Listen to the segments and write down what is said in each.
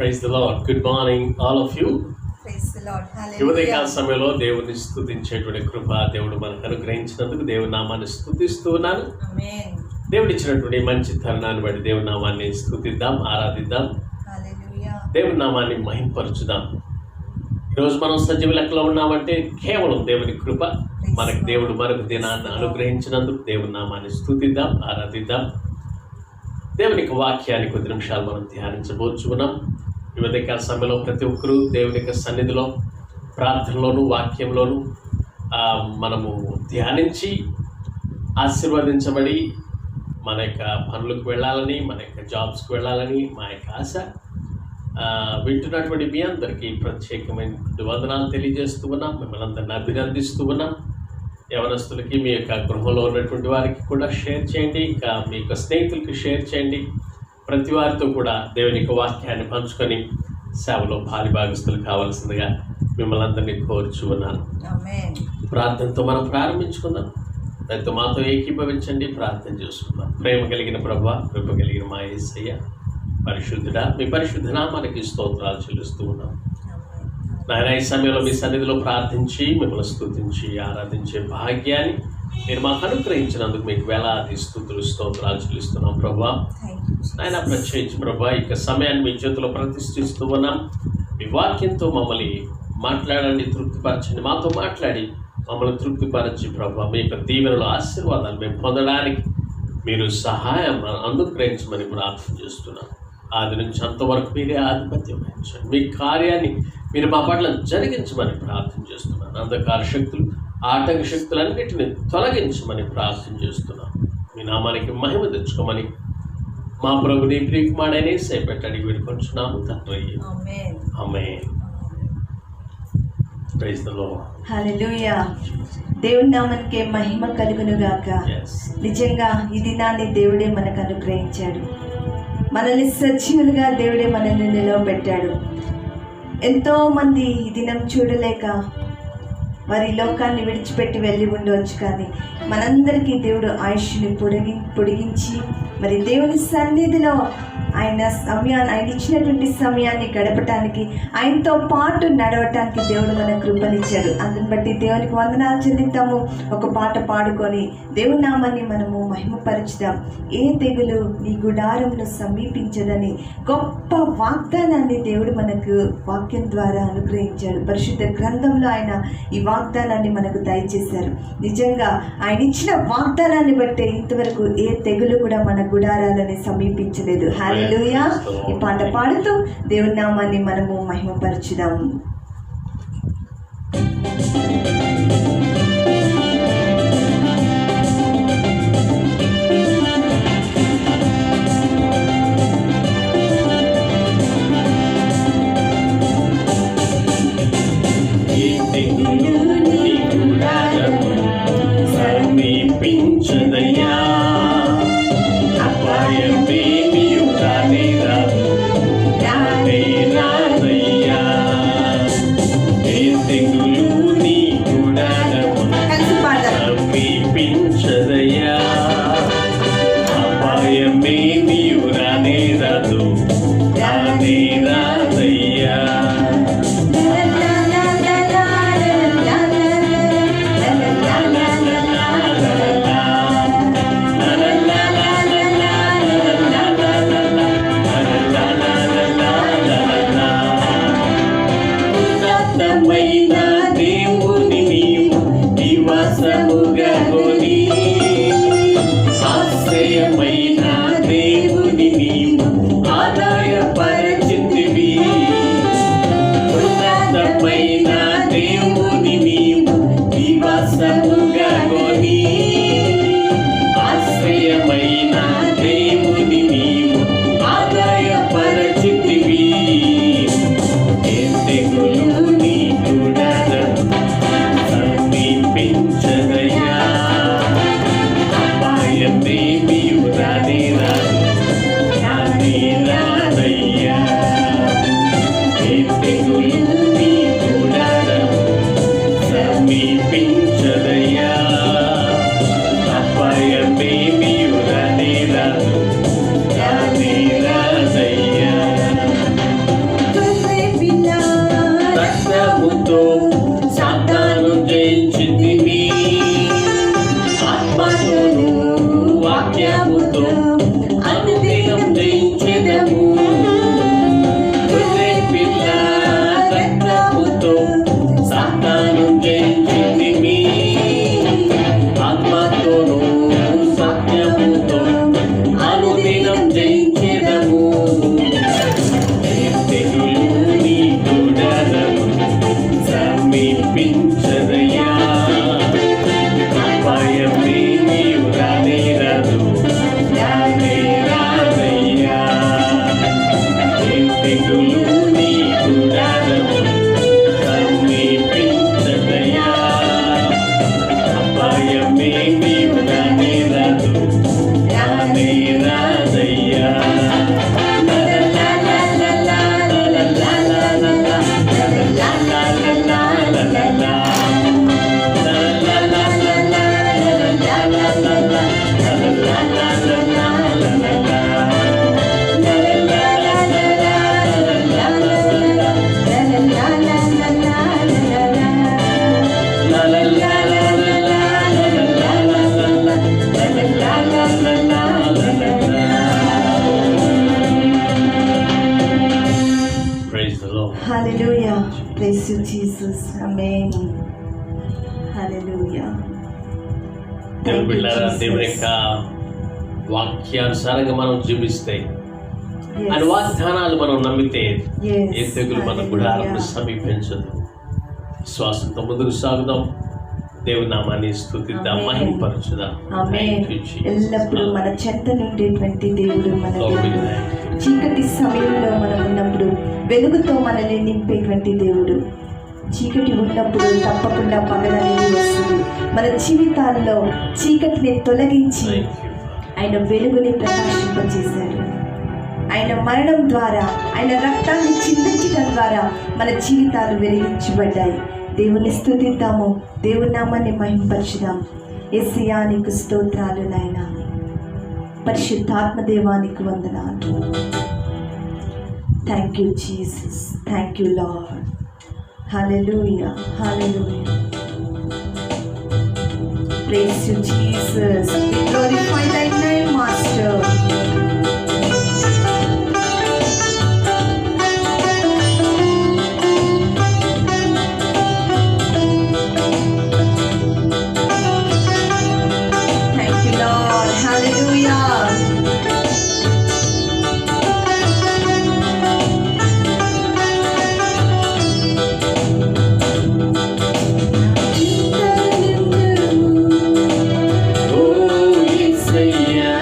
Praise the Lord. Good morning all of you. Praise the Lord. ఈ ఉదయకాల సమయంలో దేవుని స్తుతించేటువంటి కృప దేవుడు మనకు అనుగ్రహించినందుకు దేవుని నామాన్ని స్తుతిస్తూ ఉన్నాను. ఆమేన్. దేవుడు ఇచ్చినటువంటి మంచి తరుణాన్ని బట్టి దేవుని నామాన్ని స్తుతిద్దాం, ఆరాధిద్దాం, హల్లెలూయా. దేవుని నామాన్ని మహింపరచుదాం. ఈరోజు మనం సజీవ లెక్కలో ఉన్నామంటే కేవలం దేవుని కృప. మనకు దేవుడు మరొక దినాన్ని అనుగ్రహించినందుకు దేవుని నామాన్ని స్తుతిద్దాం, ఆరాధిద్దాం. దేవుని యొక్క వాక్యాన్ని కొద్ది నిమిషాలు మనం ధ్యానించబోచుకున్నాం. ఈ ఉదయకాల సమయంలో ప్రతి ఒక్కరూ దేవుని యొక్క సన్నిధిలో ప్రార్థనలోను వాక్యంలోను మనము ధ్యానించి ఆశీర్వదించబడి మన యొక్క పనులకు వెళ్ళాలని, మన యొక్క జాబ్స్కి వెళ్ళాలని మా యొక్క ఆశ. వింటున్నటువంటి మీ అందరికీ ప్రత్యేకమైన వందనాలు తెలియజేస్తూ ఉన్నాం. మిమ్మల్ని అందరిని అభినందిస్తూ ఉన్నాం. యవనస్తులకి, మీ యొక్క గృహంలో ఉన్నటువంటి వారికి కూడా షేర్ చేయండి, ఇంకా మీ యొక్క స్నేహితులకి షేర్ చేయండి. ప్రతి వారితో కూడా దేవుని యొక్క వాక్యాన్ని పంచుకొని సేవలో భాగస్తులు కావాల్సిందిగా మిమ్మల్ని అందరినీ కోరుచు ఉన్నాను. ప్రార్థనతో మనం ప్రారంభించుకుందాం. దాంతో మాతో ఏకీభవించండి, ప్రార్థన చేసుకుందాం. ప్రేమ కలిగిన ప్రభువా, కృప కలిగిన మా యేసయ్య, పరిశుద్ధుడా, మీ పరిశుద్ధ నామానికి స్తోత్రాలు చెల్లిస్తూ ఉన్నాం. నాయన, ఈ సమయంలో మీ సన్నిధిలో ప్రార్థించి మిమ్మల్ని స్తుతించి ఆరాధించే భాగ్యాన్ని మీరు మాకు అనుగ్రహించినందుకు మీకు వేలాది స్తుతులు స్తోత్రాలు చెల్లిస్తున్నాం ప్రభువా. నాయన, ప్రత్యేకించి ప్రభువా, ఇక సమయాన్ని మీ చేతిలో ప్రతిష్ఠిస్తూ ఉన్నాం. మీ వాక్యంతో మమ్మల్ని మాట్లాడండి, తృప్తిపరచండి. మాతో మాట్లాడి మమ్మల్ని తృప్తిపరచి ప్రభువా, మీ యొక్క దీవెనలు, ఆశీర్వాదాలు మేము పొందడానికి మీరు సహాయం అనుగ్రహించమని ప్రార్థన చేస్తున్నాం. ఆది నుంచి అంతవరకు మీరే ఆధిపత్యం వహించండి. మీ కార్యాన్ని మీరు మా పట్ల జరిగించమని ప్రార్థన చేస్తున్నాను. అంధకార శక్తులు, ఆటంక శక్తులన్నిటిని తొలగించమని ప్రార్థన చేస్తున్నాం. మీ నామానికి మహిమ తెచ్చుకోమని మా ప్రభుని ప్రియకుమారుడైన యేసయ్య పెట్టడి వేడుకొంచున్నాము తండ్రి. Amen. Praise the lord. Hallelujah. దేవుని నామానికి మహిమ కలుగును గాక. నిజంగా ఈ దినాన్ని దేవుడే మనకు అనుగ్రహించాడు. మనల్ని సజీవులుగా దేవుడే మనల్ని నిలవబెట్టాడు. ఎంతోమంది ఈ దినం చూడలేక వారి లోకాన్ని విడిచిపెట్టి వెళ్ళి ఉండవచ్చు, కానీ మనందరికీ దేవుడు ఆయుష్ని పొడిగించి మరి దేవుని సన్నిధిలో ఆయన ఇచ్చినటువంటి సమయాన్ని గడపటానికి, ఆయనతో పాటు నడవటానికి దేవుడు మన కృపనిచ్చాడు. అందుని బట్టి దేవునికి వందనాలు చెల్లిద్దాము. ఒక పాట పాడుకొని దేవుని నామాన్ని మనము మహిమపరచుదాం. ఏ తెగులు నీ గుడారమును సమీపించదని గొప్ప వాగ్దానాన్ని దేవుడు మనకు వాక్యం ద్వారా అనుగ్రహించాడు. పరిశుద్ధ గ్రంథంలో ఆయన ఈ వాగ్దానాన్ని మనకు దయచేశారు. నిజంగా ఆయన ఇచ్చిన వాగ్దానాన్ని బట్టే ఇంతవరకు ఏ తెగులు కూడా మన గుడారాలని సమీపించలేదు. హల్లెలూయా. ఈ పాట పాడుతూ దేవుని నామాన్ని మనము మహిమపరచుదాము. తెగులు నీ గుడారమును వాక్యముతో సాతాను జయించితివి, ఆత్మతోను వాక్యముతో అనుదినం జయించెదము. గొర్రె పిల్ల రక్తముతో సాతాను జయించితివి, ఆత్మతోను సత్యముతో అనుదినం జయించెదము. తెగులు నీ గుడారము సమీపించదయ్యా, అపాయమే నీవు రానే రాదు, రానే రాదయ్యా. తెగులు నీ గుడారము సమీపించదయ్యా, అపాయమే నీవు రానే రాదు, రానే రాదయ్యా. Praise the Lord. Hallelujah. Praise you, Jesus. Amen. Hallelujah. దేవుని Thank you, బిడ్డలారా, దేవుని Jesus. యొక్క వాక్యానుసారంగా మనం జీవిస్తే, ఆయన Yes. వాగ్దానాలు మనం నమ్మితే Yes. ఏ తెగులు మన గుడాలను Hallelujah. సమీపించదు. విశ్వాసంతో ముందుకు సాగుదాం, దేవుని నామాన్ని స్తుతిద్దాం, Amen. మహిమపరచుదాం. Amen. Thank you, Jesus. ఎల్లప్పుడూ మన చెంత నుండేటువంటి దేవుడు మన Lord, we దేవుడు. thank you. చీకటి సమయంలో మనం ఉన్నప్పుడు వెలుగుతో మనల్ని నింపేటువంటి దేవుడు. చీకటి ఉన్నప్పుడు తప్పకుండా పగలనేది వస్తుంది. మన జీవితాల్లో చీకటిని తొలగించి Thank you, Father. ఆయన వెలుగుని ప్రకాశింపజేశాడు. ఆయన మరణం ద్వారా, ఆయన రక్తాన్ని చిందించడం ద్వారా మన జీవితాలు వెలిగించబడ్డాయి. దేవుని స్తుతిద్దాము, దేవుని నామాన్ని మహింపరచుదాం. యేసయ్యా నీకు స్తోత్రాలు నాయనా, పరిశుద్ధాత్మ దేవానికి వందనాలు. Thank you Jesus, thank you Lord. Hallelujah, hallelujah. Praise you Jesus, we glorify thy name master. Thank you, Lord. Hallelujah. ఓ యేసయ్యా,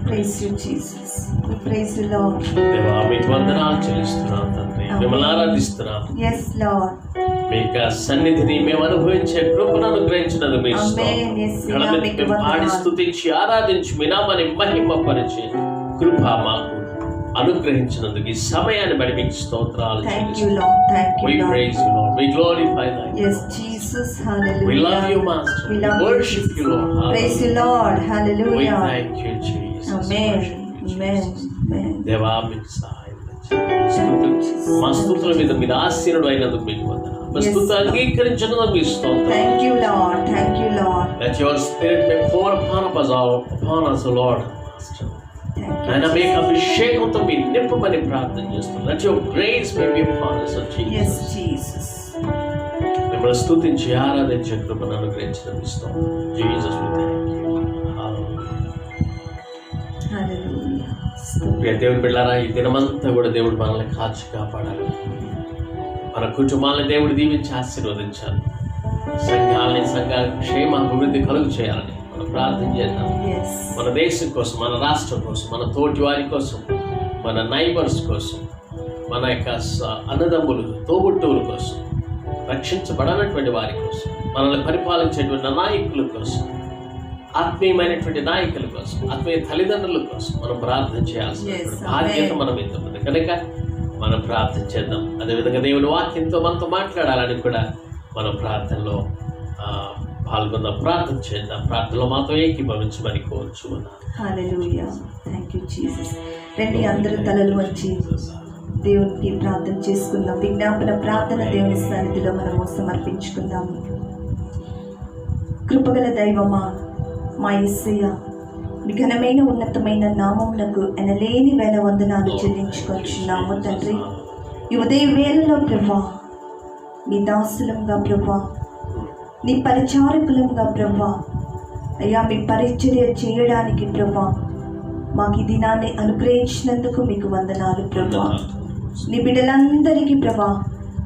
Praise you, Jesus. We praise you, Lord. దేవా మీకు వందనాలు చెల్లిస్తున్నాం తండ్రి, మిమ్మల్ని ఆరాధిస్తున్నాం. Yes, Lord. మీ యొక్క సన్నిధిని మేము అనుభవించే కృపను అనుగ్రహించినందుకు మీ పాడి స్తుతించి ఆరాధించి మీ నామాన్ని మహిమపరిచే కృప మాకు అనుగ్రహించినందుకు ఈ సమయాన్ని బట్టి మీకు స్తోత్రాలు. Thank you, Lord. Thank you, We Lord. praise you, Lord. We glorify thy name. Yes, Jesus. Hallelujah. We love you, Master. We love worship you, Lord. Praise you, Lord. Hallelujah. We thank you, Jesus. Amen. Worship you, Amen. Jesus. Amen. దేవా మీకు సహాయం దయచేయండి. మా స్తుతుల మీద మీరు ఆశీనుడు అయినందుకు మీకు వందనాలు. మా స్తుతులు అంగీకరించినందుకు మీకు స్తోత్రం. Thank you, Lord. Thank you, Lord. Let your spirit may pour upon us, Lord. Master. ఆయన మీకు అభిషేకంతో మీ నింపమని ప్రార్థన చేస్తున్నాం. Let your grace may be upon us, O Jesus. Yes, Jesus. మిమ్మల్ని స్తుతించి ఆరాధించే కృపను అనుగ్రహించినందుకు స్తోత్రం. Jesus, we thank you. Hallelujah. ప్రియ దేవుని బిడ్డలారా, ఈ దినమంతా కూడా దేవుడు మనల్ని కాచి కాపాడాలి. మన కుటుంబాలను దేవుడు దీవించి ఆశీర్వదించాలి. సంఘ క్షేమ అభివృద్ధి కలుగు చేయాలని మనం ప్రార్థన చేద్దాం. మన దేశం కోసం, మన రాష్ట్రం కోసం, మన తోటి వారి కోసం, మన నైబర్స్ కోసం, మన యొక్క అన్నదమ్ములు తోబుట్టువుల కోసం, రక్షించబడనటువంటి వారి కోసం, మనల్ని పరిపాలించేటువంటి నాయకుల కోసం, ఆత్మీయమైనటువంటి నాయకుల కోసం, ఆత్మీయ తల్లిదండ్రుల కోసం మనం ప్రార్థన చేయాల్సిన బాధ్యత మనం మీద ఉంది కనుక మనం ప్రార్థన చేద్దాం. అదేవిధంగా దేవుని వాక్యంతో మనతో మాట్లాడాలని కూడా మనం ప్రార్థనలో పాల్గొందాం, ప్రార్థన చేద్దాం. ప్రార్థనలో మాతో ఏకీభవించమని కోరుచున్నాను. హల్లెలూయా. Thank you Jesus. రండి అందరూ తలలు వంచి దేవునికి ప్రార్థన చేసుకుందాం. విజ్ఞాపన ప్రార్థన దేవుని సన్నిధిలో మనము సమర్పించుకుందాం. కృపగల దైవమా, మా యేసయ్య, మీ ఘనమైన ఉన్నతమైన నామమునకు ఎనలేని వేల వందనాలు చెల్లించుకొచ్చున్నాము తండ్రి. ఈ ఉదయ వేళలో ప్రభా, మీ దాసులంగా ప్రభా, నీ పరిచారకులంగా ప్రభా, అయ్యా మీ పరిచర్య చేయడానికి ప్రభా మాకు ఈ దినాన్ని అనుగ్రహించినందుకు మీకు వందనాలు ప్రభా. నీ బిడ్డలందరికీ ప్రభా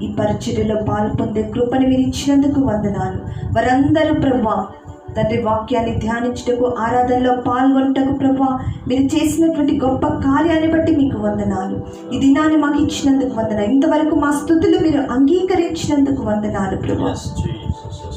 ఈ పరిచర్యలో పాల్పొందే కృపను మీరు ఇచ్చినందుకు వందనాలు. వారందరూ ప్రభా తండ్రి వాక్యాన్ని ధ్యానించుటకు, ఆరాధనలో పాల్గొనటకు ప్రభా మీరు చేసినటువంటి గొప్ప కార్యాన్ని బట్టి మీకు వందనాలు. ఈ దినాన్ని మాకు ఇచ్చినందుకు వందనాలు. ఇంతవరకు మా స్తుతులు మీరు అంగీకరించినందుకు వందనాలు ప్రభా.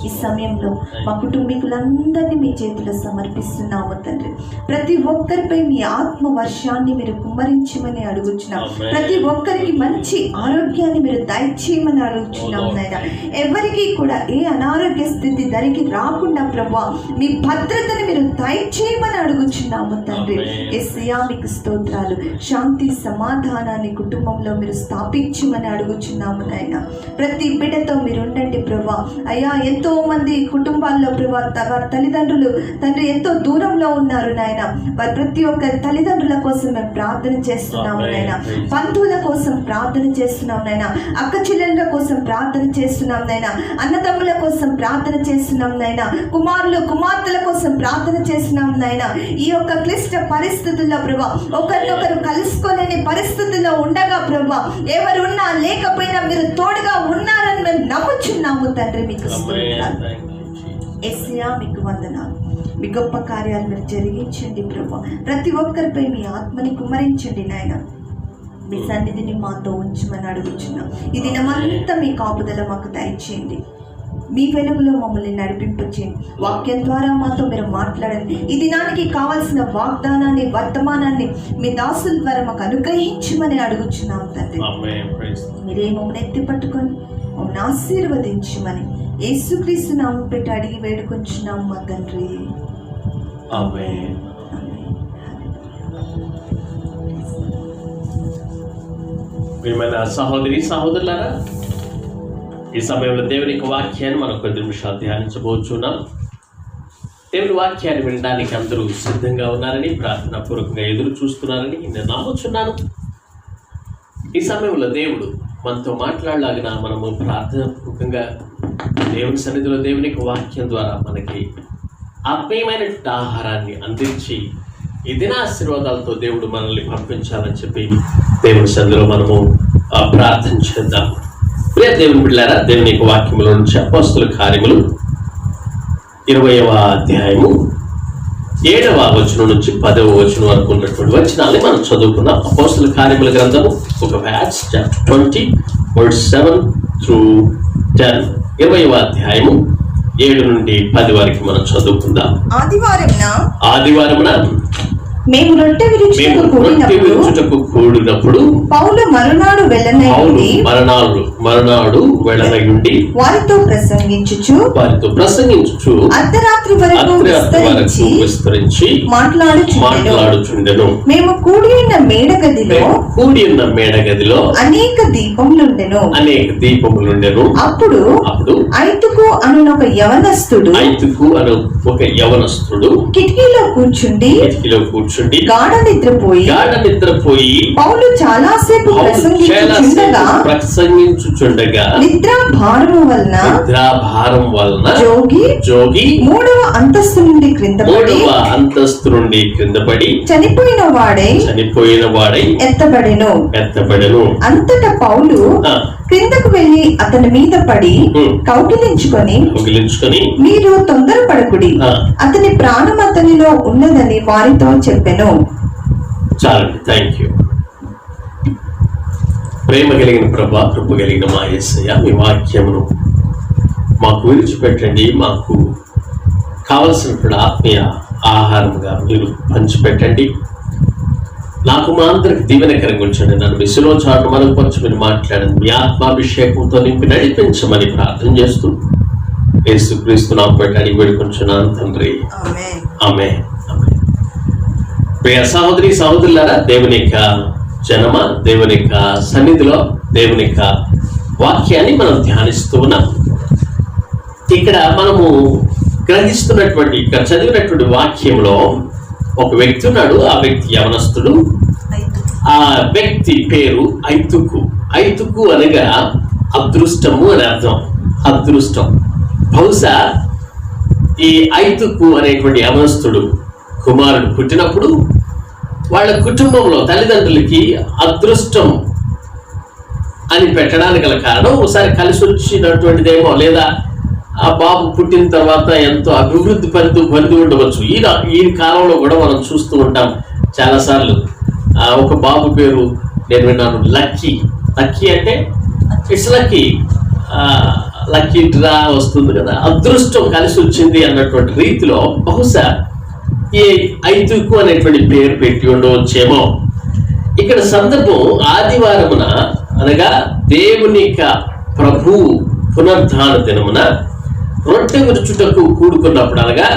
ఈ సమయంలో మా కుటుంబీకులందరినీ మీ చేతిలో సమర్పిస్తున్నాము తండ్రి. ప్రతి ఒక్కరిపై మీ ఆత్మ వర్షాన్ని మీరు కుమ్మరించమని అడుగుచున్నాం. ప్రతి ఒక్కరికి మంచి ఆరోగ్యాన్ని మీరు దయచేయమని అడుగుచున్నాం నాయన. ఎవరికి కూడా ఏ అనారోగ్య స్థితి ధరికి రాకుండా ప్రభా మీ భద్రతని మీరు దయచేయమని అడుగుచున్నాము తండ్రి. యేసయ్యా మీకు స్తోత్రాలు. శాంతి సమాధానాన్ని కుటుంబంలో మీరు స్థాపించమని అడుగుచున్నాము నాయన. ప్రతి బిడ్డతో మీరు ఉండండి ప్రభా. అయ్యా ఎంతో మంది కుటుంబాల్లో ప్రభా తల్లిదండ్రులు తండ్రి ఎంతో దూరంలో ఉన్నారు నాయన. వారి ప్రతి ఒక్క తల్లిదండ్రుల కోసం మేము ప్రార్థన చేస్తున్నాము నాయన. బంధువుల కోసం ప్రార్థన చేస్తున్నాం నాయన. అక్క చెల్లెళ్ళ కోసం ప్రార్థన చేస్తున్నాం నాయన. అన్నదమ్ముల కోసం ప్రార్థన చేస్తున్నాం నాయన. కుమారులు కుమార్తెల కోసం ప్రార్థన చేస్తున్నాం నాయన. ఈ యొక్క క్లిష్ట పరిస్థితుల్లో ప్రభా ఒకరినొకరు కలుసుకోలేని పరిస్థితుల్లో ఉండగా ప్రభా ఎవరు ఉన్నా లేకపోయినా మీరు తోడుగా ఉన్నారని మేము నమ్ముచున్నాము తండ్రి. మీకు యేసయ్యా మీకు వందనాలు. మీ గొప్ప కార్యాలు మీరు జరిగించండి ప్రభా. ప్రతి ఒక్కరిపై మీ ఆత్మని కుమ్మరించండి నాయన. మీ సన్నిధిని మాతో ఉంచమని అడుగుచున్నాం. ఈ దినమంతా మీ కాపుదల మాకు దయచేయండి. మీ వెలుగులో మమ్మల్ని నడిపింపచేయండి. వాక్యం ద్వారా మాతో మీరు మాట్లాడండి. ఈ దినానికి కావాల్సిన వాగ్దానాన్ని, వర్తమానాన్ని మీ దాసుల ద్వారా మాకు అనుగ్రహించమని అడుగుచున్నాం తండ్రి. మీరే మమ్మల్ని ఎత్తి పట్టుకొని మమ్మల్ని ఆశీర్వదించమని యేసుక్రీస్తు నామం పెట్టి అడిగి వేడుకొంచున్నాం మా తండ్రి. ఆమేన్. ప్రియమైన సహోదరి సహోదరులారా, ఈ సమయంలో దేవుని యొక్క వాక్యాన్ని మనం కొద్ది నిమిషాలు ధ్యానించబోచున్నాం. దేవుని వాక్యాన్ని వినడానికి అందరూ సిద్ధంగా ఉన్నారని, ప్రార్థనాపూర్వకంగా ఎదురు చూస్తున్నారని నేను నమ్ముచున్నాను. ఈ సమయంలో దేవుడు మనతో మాట్లాడలాగిన మనము ప్రార్థనాపూర్వకంగా దేవుని సన్నిధిలో దేవుని యొక్క వాక్యం ద్వారా మనకి ఆత్మీయమైనటువంటి ఆహారాన్ని అందించి ఈ దిన ఆశీర్వాదాలతో దేవుడు మనల్ని పంపించాలని చెప్పి దేవుని సన్నిధిలో మనము ప్రార్థన చేద్దాం. ప్రియ దేవుని బిడ్డలారా, దేవుని యొక్క వాక్యములో నుంచి అపోస్తలుల కార్యములు 20వ అధ్యాయము 7వ వచనం నుంచి 10వ వచనం వరకు ఉన్నటువంటి వచనాన్ని మనం చదువుకున్నాం. అపోస్తల కార్యముల గ్రంథము ఒక బ్యాచ్ చాప్టర్ 20 verse 7 through 10, 20వ అధ్యాయము 7 నుండి 10 వరకు మనం చదువుకుందాం. ఆదివారమున మేము రొట్టె విరుచుటకు కూడినప్పుడు పౌలు మరునాడు వెళ్ళనయుండి వారితో ప్రసంగించుచు అర్ధరాత్రి వరకు విస్తరించి మాట్లాడుచుండెను. మేము కూడి ఉన్న మేడగదిలో అనేక దీపములుండెను. అప్పుడు ఐతుకు అను ఒక యవనస్తుడు కిటికీలో కూర్చుండి గాఢ నిద్రపోయి పౌలు చాలాసేపు ప్రసంగించుచుండగా నిద్రా భారము వలన జోగి 3వ అంతస్తు నుండి క్రిందపడి చనిపోయిన వాడై ఎత్తబడెను. అంతటా పౌలు క్రిందకు వెళ్లి అతని మీద పడి కౌగిలించుకొని మీరు తొందరపడకుడి, అతని ప్రాణం అతనిలో ఉన్నదని వారితో చెప్పెను. చాలండి. Thank you. ప్రేమ కలిగిన ప్రభా, కృప కలిగిన మా యేసయ్య, మీ వాక్యమును మాకు విడిచిపెట్టండి. మాకు కావలసినటువంటి ఆత్మీయ ఆహారంగా మీరు పంచిపెట్టండి. నాకు మా అందరికి దీవెనకరంగా ఉంచండి. నన్ను విసులో చాటు మనకు కొంచెం మీరు మాట్లాడండి. మీ ఆత్మాభిషేకంతో నింపి నడిపించమని ప్రార్థన చేస్తూ యేసుక్రీస్తు నామమున పెట్టి అడిగి వేడుకొంచున్నాను తండ్రి, ఆమేన్. ప్రియ సహోదరి సహోదరులారా, దేవుని యొక్క జనమ, దేవుని యొక్క సన్నిధిలో దేవుని యొక్క వాక్యాన్ని మనం ధ్యానిస్తూ ఉన్నాం. ఇక్కడ మనము గ్రహిస్తున్నటువంటి, ఇక్కడ చదివినటువంటి వాక్యంలో ఒక వ్యక్తి ఉన్నాడు. ఆ వ్యక్తి యవనస్తుడు. ఆ వ్యక్తి పేరు ఐతుకు అనగా అదృష్టము అని అర్థం. అదృష్టం. బహుశా ఈ ఐతుకు అనేటువంటి యవనస్తుడు కుమారుడు పుట్టినప్పుడు వాళ్ళ కుటుంబంలో తల్లిదండ్రులకి అదృష్టం అని పెట్టడానికి గల కారణం ఒకసారి కలిసి వచ్చినటువంటిదేమో, లేదా ఆ బాబు పుట్టిన తర్వాత ఎంతో అభివృద్ధి పొంది ఉండవచ్చు. ఈ కాలంలో కూడా మనం చూస్తూ ఉంటాం చాలాసార్లు. ఒక బాబు పేరు నేను విన్నాను, లక్కీ అంటే ఇట్స్ లక్కీ డ్రా వస్తుంది కదా, అదృష్టం కలిసి వచ్చింది అన్నటువంటి రీతిలో బహుశా ఈ ఐతుకు అనేటువంటి పేరు పెట్టి ఉండవచ్చేమో. ఇక్కడ సందర్భం ఆదివారమున అనగా దేవుని యొక్క ప్రభువు పునరుద్ధాన దినమున రొట్టె విరుచుటకు కూడుకున్నప్పుడు, అనగా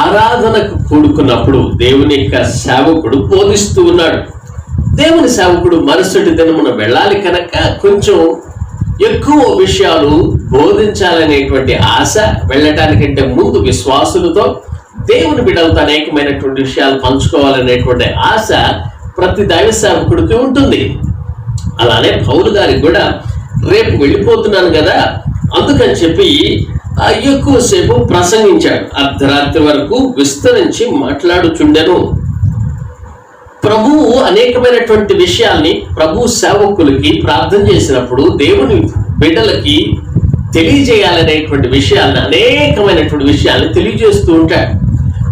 ఆరాధనకు కూడుకున్నప్పుడు దేవుని యొక్క సేవకుడు బోధిస్తూ ఉన్నాడు. దేవుని సేవకుడు మరుసటి దినమున వెళ్ళాలి కనుక కొంచెం ఎక్కువ విషయాలు బోధించాలనేటువంటి ఆశ, వెళ్ళటానికంటే ముందు విశ్వాసులతో దేవుని బిడ్డలతో అనేకమైనటువంటి విషయాలు పంచుకోవాలనేటువంటి ఆశ ప్రతి దైవ సేవకుడికి ఉంటుంది. అలానే పౌలు గారికి కూడా రేపు వెళ్ళిపోతున్నాను కదా, అందుకని చెప్పి ఎక్కువసేపు ప్రసంగించాడు. అర్ధరాత్రి వరకు విస్తరించి మాట్లాడుచుండెను. ప్రభువు అనేకమైనటువంటి విషయాల్ని ప్రభు సేవకులకి ప్రార్థన చేసినప్పుడు దేవుని బిడ్డలకి తెలియజేయాలనేటువంటి విషయాలను, అనేకమైనటువంటి విషయాల్ని తెలియజేస్తూ ఉంటాడు.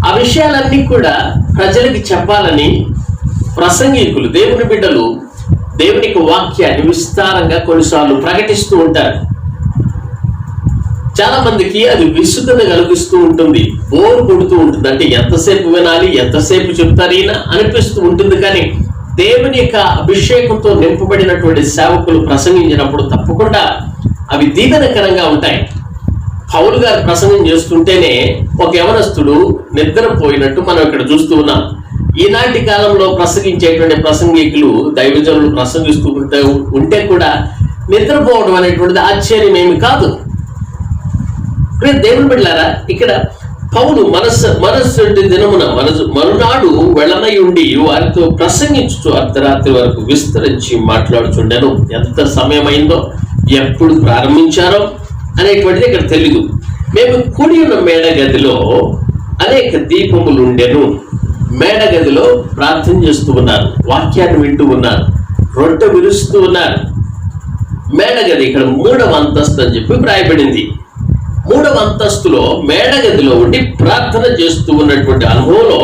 ఆ విషయాలన్నీ కూడా ప్రజలకి చెప్పాలని ప్రసంగికులు, దేవుని బిడ్డలు దేవునికి వాక్యాన్ని విస్తారంగా కొన్నిసార్లు ప్రకటిస్తూ ఉంటారు. చాలా మందికి అది విసుగత కలిగిస్తూ ఉంటుంది, బోర్ కొడుతూ ఉంటుంది. అంటే ఎంతసేపు వినాలి, ఎంతసేపు చెప్తారు ఈయన అనిపిస్తూ ఉంటుంది. కానీ దేవుని యొక్క అభిషేకంతో నింపబడినటువంటి సేవకులు ప్రసంగించినప్పుడు తప్పకుండా అవి దీవెనకరంగా ఉంటాయి. పౌలు గారు ప్రసంగం చేస్తుంటేనే ఒక యవనస్తుడు నిద్రపోయినట్టు మనం ఇక్కడ చూస్తూ ఉన్నాం. ఈనాటి కాలంలో ప్రసంగించేటువంటి ప్రసంగికులు, దైవజనులు ప్రసంగిస్తూ ఉంటే కూడా నిద్రపోవడం అనేటువంటిది ఆశ్చర్యం ఏమి కాదు. దేవుని బిడ్డలారా, ఇక్కడ పౌలు మనస్సు దినమున మరునాడు వెళ్ళనై ఉండి వారితో ప్రసంగించుచు అర్ధరాత్రి వరకు విస్తరించి మాట్లాడుచుండెను. ఎంత సమయం అయిందో, ఎప్పుడు ప్రారంభించారో అనేటువంటిది ఇక్కడ తెలీదు. మేము కూడి ఉన్న మేడగదిలో అనేక దీపములుండెను. మేడగదిలో ప్రార్థన చేస్తూ ఉన్నారు, వాక్యాన్ని వింటూ ఉన్నారు, రొట్టె విరుస్తూ ఉన్నారు. మేడగది ఇక్కడ 3వ అంతస్తు అని చెప్పి వ్రాయబడింది. 3వ అంతస్తులో మేడగదిలో ఉండి ప్రార్థన చేస్తూ ఉన్నటువంటి అనుభవంలో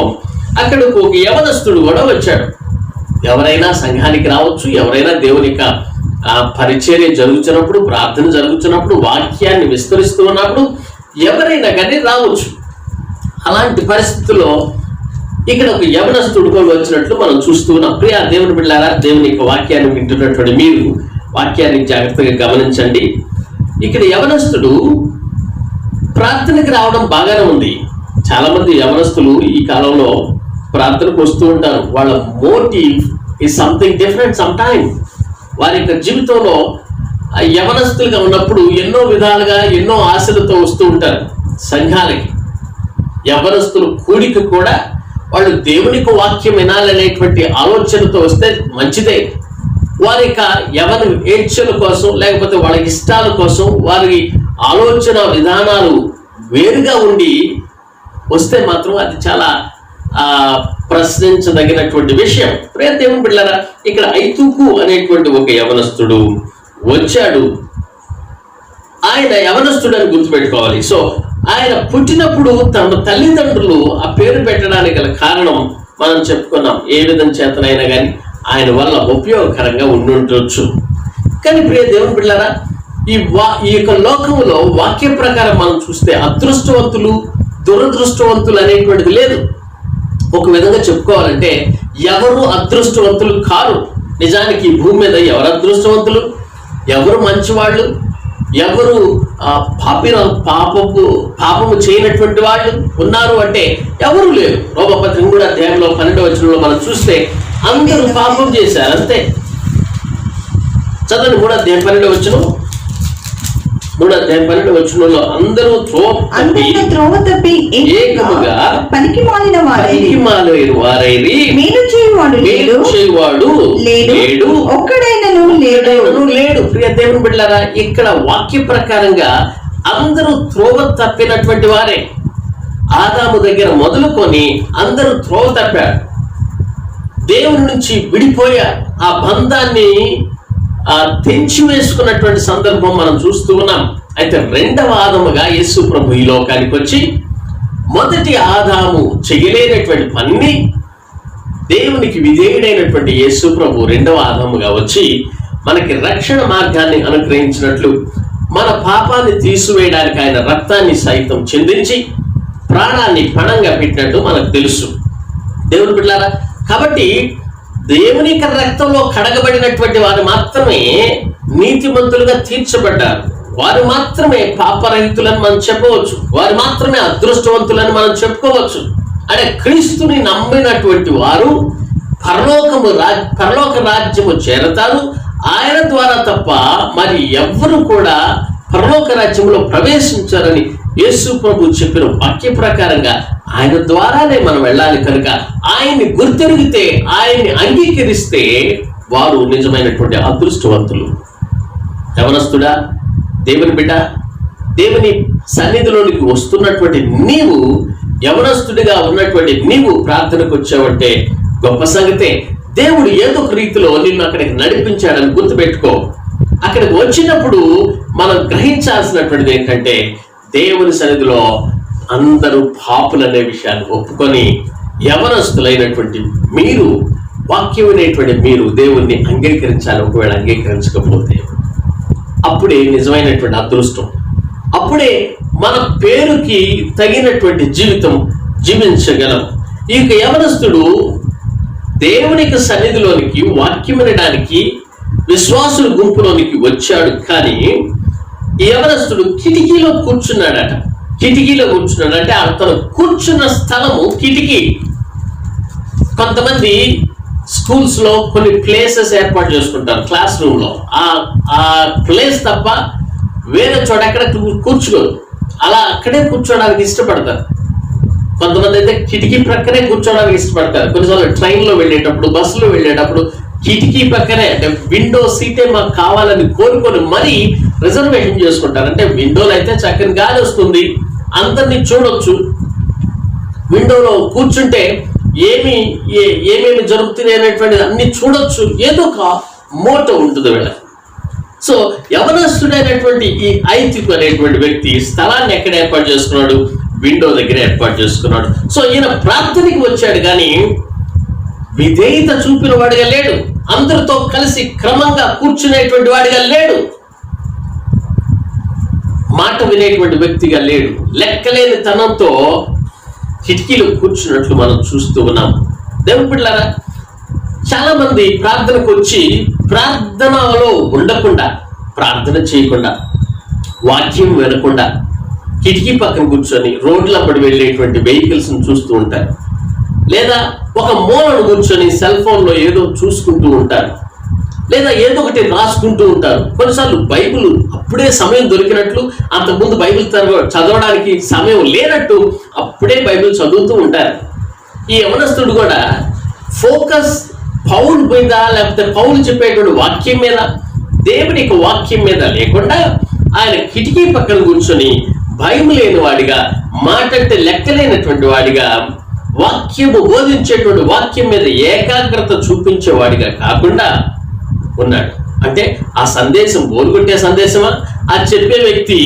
అక్కడికి ఒక యవనస్తుడు కూడా వచ్చాడు. ఎవరైనా సంఘానికి రావచ్చు, ఎవరైనా దేవుని యొక్క పరిచర్య జరుగుతున్నప్పుడు, ప్రార్థన జరుగుతున్నప్పుడు, వాక్యాన్ని విస్తరిస్తూ ఉన్నప్పుడు ఎవరైనా కానీ రావచ్చు. అలాంటి పరిస్థితుల్లో ఇక్కడ ఒక యవనస్తుడు కూడా వచ్చినట్లు మనం చూస్తూ ఉన్నాం. ప్రియ దేవుని బిడ్డలారా, దేవుని యొక్క వాక్యాన్ని వింటున్నటువంటి మీరు వాక్యాన్ని జాగ్రత్తగా గమనించండి. ఇక్కడ యవనస్తుడు ప్రార్థనకి రావడం బాగానే ఉంది. చాలా మంది యవనస్తులు ఈ కాలంలో ప్రార్థనకు వస్తూ ఉంటారు. వాళ్ళ motive is something different some time. వారి యొక్క జీవితంలో యవనస్తులుగా ఉన్నప్పుడు ఎన్నో విధాలుగా ఎన్నో ఆశలతో వస్తూ ఉంటారు సంఘాలకి. యవనస్తులు కూడిక కూడా వాళ్ళు దేవునికి వాక్యం వినాలనేటువంటి ఆలోచనతో వస్తే మంచిదే. వారి యొక్క యవన ఏడ్చల కోసం, లేకపోతే వాళ్ళ ఇష్టాల కోసం, వారి ఆలోచన విధానాలు వేరుగా ఉండి వస్తే మాత్రం అది చాలా ప్రశ్నించదగినటువంటి విషయం. ప్రియ దేవుని బిడ్డలారా, ఇక్కడ ఐతుకు అనేటువంటి ఒక యవనస్తుడు వచ్చాడు. ఆయన యవనస్తుడు అని గుర్తుపెట్టుకోవాలి. సో ఆయన పుట్టినప్పుడు తన తల్లిదండ్రులు ఆ పేరు పెట్టడానికి గల కారణం మనం చెప్పుకున్నాం. ఏ విధం చేతనైనా కానీ ఆయన వల్ల ఉపయోగకరంగా ఉండుండొచ్చు. కానీ ప్రియ దేవుని బిడ్డలారా, ఈ యొక్క లోకంలో వాక్య ప్రకారం మనం చూస్తే అదృష్టవంతులు, దురదృష్టవంతులు అనేటువంటిది లేదు. ఒక విధంగా చెప్పుకోవాలంటే ఎవరు అదృష్టవంతులు కారు. నిజానికి ఈ భూమి మీద ఎవరు అదృష్టవంతులు, ఎవరు మంచివాళ్ళు, ఎవరు పాపము చేయనటువంటి వాళ్ళు ఉన్నారు అంటే ఎవరు లేరు. రోమపత్రిక 3వ అధ్యాయంలో 12వ వచనంలో మనం చూస్తే అందరూ పాపం చేశారు, అంతే. చదవండి 3వ అధ్యాయం 12వ వచనం. 3వ అధ్యాయం 12వ వచనంలో అందరూ త్రోవ తప్పి ఏకముగా పనికి మాలిన వారైరి, మేలు చేయువాడు లేడు, ఒక్కడైనను లేడు. ప్రియ దేవుని బిడ్డలారా, ఇక్కడ వాక్య ప్రకారంగా అందరూ త్రోవ తప్పినటువంటి వారే. ఆదాము దగ్గర మొదలుకొని అందరూ త్రోవ తప్పారు, దేవుని నుంచి విడిపోయారు, ఆ బంధాన్ని తెంచి వేసుకున్నటువంటి సందర్భం మనం చూస్తూ ఉన్నాం. అయితే 2వ ఆదాముగా యేసు ప్రభు ఈ లోకానికి వచ్చి మొదటి ఆదాము చేయలేనటువంటి పని దేవునికి విధేయుడైనటువంటి యేసు ప్రభు 2వ ఆదాముగా వచ్చి మనకి రక్షణ మార్గాన్ని అనుగ్రహించినట్లు, మన పాపాన్ని తీసివేయడానికి ఆయన రక్తాన్ని సైతం చిందించి ప్రాణాన్ని పణంగా పెట్టినట్టు మనకు తెలుసు. దేవుని బిడ్డలారా, కాబట్టి దేవుని యొక్క రక్తంలో కడగబడినటువంటి వారు మాత్రమే నీతిమంతులుగా తీర్చబడ్డారు. వారు మాత్రమే పాపరహితులని మనం చెప్పవచ్చు. వారు మాత్రమే అదృష్టవంతులని మనం చెప్పుకోవచ్చు. అంటే క్రీస్తుని నమ్మినటువంటి వారు పరలోక రాజ్యము చేరతారు. ఆయన ద్వారా తప్ప మరి ఎవ్వరు కూడా పరలోక రాజ్యంలో ప్రవేశించారని యేసు ప్రభు చెప్పిన వాక్య ప్రకారంగా ఆయన ద్వారానే మనం వెళ్ళాలి. కనుక ఆయన్ని గుర్తెరిగితే, ఆయన్ని అంగీకరిస్తే వారు నిజమైనటువంటి అదృష్టవంతులు. యవనస్తుడా, దేవుని బిడ్డ, దేవుని సన్నిధిలోనికి వస్తున్నటువంటి నీవు, యవనస్తుడిగా ఉన్నటువంటి నీవు ప్రార్థనకు వచ్చావంటే గొప్ప సంగతే. దేవుడు ఏదో ఒక రీతిలో నిన్ను అక్కడికి నడిపించాడని గుర్తుపెట్టుకో. అక్కడికి వచ్చినప్పుడు మనం గ్రహించాల్సినటువంటిది ఏంటంటే, దేవుని సన్నిధిలో అందరూ పాపులనే విషయాన్ని ఒప్పుకొని యవనస్తులైనటువంటి మీరు, వాక్యం అనేటువంటి మీరు దేవుణ్ణి అంగీకరించాలి. ఒకవేళ అంగీకరించకపోతే అప్పుడే నిజమైనటువంటి అదృష్టం, అప్పుడే మన పేరుకి తగినటువంటి జీవితం జీవించగలం. ఈ యొక్క యవనస్తుడు దేవునికి సన్నిధిలోనికి వాక్యం వినడానికి విశ్వాసుల గుంపులోనికి వచ్చాడు. కానీ యవనస్తుడు కిటికీలో కూర్చున్నాడట. కిటికీలో కూర్చున్నాడంటే అతను కూర్చున్న స్థలము కిటికీ. కొంతమంది స్కూల్స్ లో కొన్ని ప్లేసెస్ ఏర్పాటు చేసుకుంటారు క్లాస్ రూమ్ లో. ఆ ప్లేస్ తప్ప వేరే చోట ఎక్కడ కూర్చోరు. అలా అక్కడే కూర్చోడానికి ఇష్టపడతారు. కొంతమంది అయితే కిటికీ ప్రక్కనే కూర్చోడానికి ఇష్టపడతారు. కొన్నిసార్లు ట్రైన్లో వెళ్ళేటప్పుడు, బస్సులో వెళ్ళేటప్పుడు కిటికీ పక్కనే, అంటే విండో సీటే మాకు కావాలని కోరుకొని మరీ రిజర్వేషన్ చేసుకుంటారు. అంటే విండోలో అయితే చక్కని గాలి వస్తుంది, అందరినీ చూడొచ్చు. విండోలో కూర్చుంటే ఏమేమి జరుగుతుంది అనేటువంటిది అన్ని చూడొచ్చు. ఏదో ఒక మోటో ఉంటుంది వీళ్ళకి. సో యవనస్తుడైనటువంటి ఈ ఐతికు అనేటువంటి వ్యక్తి స్థలాన్ని ఎక్కడ ఏర్పాటు చేసుకున్నాడు? విండో దగ్గర ఏర్పాటు చేసుకున్నాడు. సో ఈయన ప్రార్థనకి వచ్చాడు, కానీ విధేయత చూపిన వాడిగా లేడు. అందరితో కలిసి క్రమంగా కూర్చునేటువంటి వాడిగా లేడు. మాట వినేటువంటి వ్యక్తిగా లేడు. లెక్కలేని తనంతో కిటికీలో కూర్చున్నట్లు మనం చూస్తూ ఉన్నాం. దేవుని బిడ్డలారా, చాలా మంది ప్రార్థనకు వచ్చి ప్రార్థనలో ఉండకుండా, ప్రార్థన చేయకుండా, వాక్యం వినకుండా కిటికీ పక్కన కూర్చొని రోడ్లప్పటి వెళ్ళేటువంటి వెహికల్స్ చూస్తూ ఉంటారు. లేదా ఒక మూలను కూర్చొని సెల్ ఫోన్లో ఏదో చూసుకుంటూ ఉంటారు. లేదా ఏదో ఒకటి రాసుకుంటూ ఉంటారు. కొన్నిసార్లు బైబిల్ అప్పుడే సమయం దొరికినట్లు, అంతకుముందు బైబిల్ చదవడానికి సమయం లేనట్టు అప్పుడే బైబిల్ చదువుతూ ఉంటారు. ఈ యవనస్తుడు కూడా ఫోకస్ పౌలు మీద, లేకపోతే పౌలు చెప్పేటువంటి వాక్యం మీద, దేవుని యొక్క వాక్యం మీద లేకుండా ఆయన కిటికీ పక్కన కూర్చొని భయం లేని వాడిగా, మాట అంటే లెక్కలేనటువంటి వాడిగా, వాక్యము బోధించేటువంటి వాక్యం మీద ఏకాగ్రత చూపించేవాడిగా కాకుండా ఉన్నాడు. అంటే ఆ సందేశం బోరుగొట్టే సందేశమా? అది చెప్పే వ్యక్తి